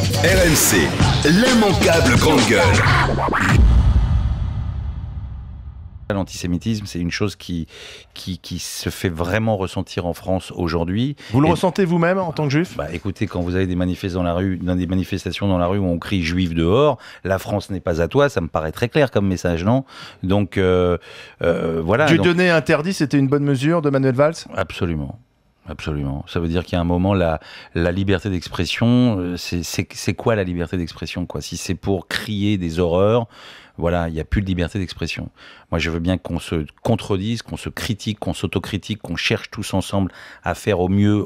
RMC, l'immanquable grande gueule. L'antisémitisme, c'est une chose qui se fait vraiment ressentir en France aujourd'hui. Vous le ressentez vous-même en tant que juif ? Écoutez, quand vous avez des manifestations dans la rue où on crie juif dehors, la France n'est pas à toi, ça me paraît très clair comme message, non ? Donc voilà. Dieudonné interdit, c'était une bonne mesure de Manuel Valls ? Absolument. Absolument. Ça veut dire qu'à un moment, la liberté d'expression, c'est quoi la liberté d'expression, quoi ? Si c'est pour crier des horreurs, voilà, il n'y a plus de liberté d'expression. Moi, je veux bien qu'on se contredise, qu'on se critique, qu'on s'autocritique, qu'on cherche tous ensemble à faire au mieux,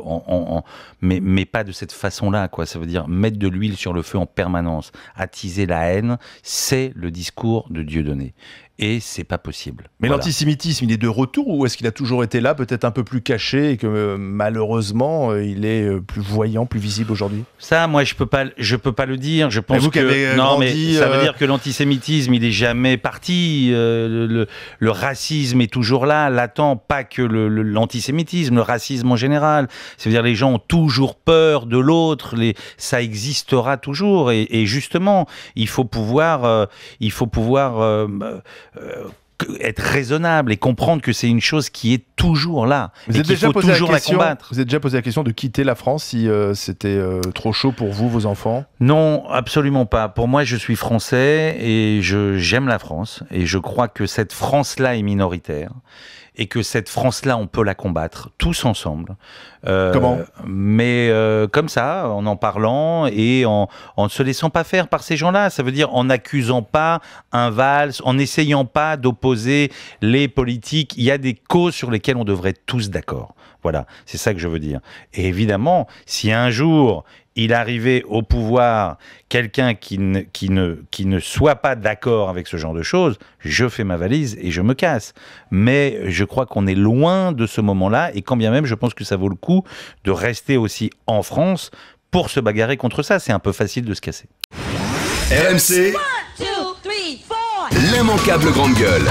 mais pas de cette façon-là, quoi. Ça veut dire mettre de l'huile sur le feu en permanence, attiser la haine, c'est le discours de Dieudonné. Et c'est pas possible. Mais voilà. L'antisémitisme, il est de retour ou est-ce qu'il a toujours été là, peut-être un peu plus caché et que malheureusement il est plus voyant, plus visible aujourd'hui ? Ça, moi, je peux pas le dire. Je pense vous qui avez grandi, mais ça veut dire que l'antisémitisme, il est jamais parti. Le racisme est toujours là, latent. Pas que l'antisémitisme, le racisme en général. Ça veut dire les gens ont toujours peur de l'autre. Ça existera toujours. Et justement, il faut pouvoir être raisonnable et comprendre que c'est une chose qui est toujours là et qu'il faut toujours la combattre. Vous avez déjà posé la question de quitter la France si c'était trop chaud pour vous, vos enfants ? Non, absolument pas. Pour moi, je suis français et j'aime la France et je crois que cette France-là est minoritaire et que cette France-là, on peut la combattre tous ensemble. Comment ? Mais comme ça, en parlant et en ne se laissant pas faire par ces gens-là. Ça veut dire en n'accusant pas un Valls, en n'essayant pas d'opposer les politiques. Il y a des causes sur lesquelles on devrait être tous d'accord. Voilà, c'est ça que je veux dire. Et évidemment, si un jour il arrivait au pouvoir quelqu'un qui ne soit pas d'accord avec ce genre de choses, je fais ma valise et je me casse. Mais je crois qu'on est loin de ce moment-là, et quand bien même, je pense que ça vaut le coup de rester aussi en France pour se bagarrer contre ça. C'est un peu facile de se casser. RMC, l'immanquable grande gueule.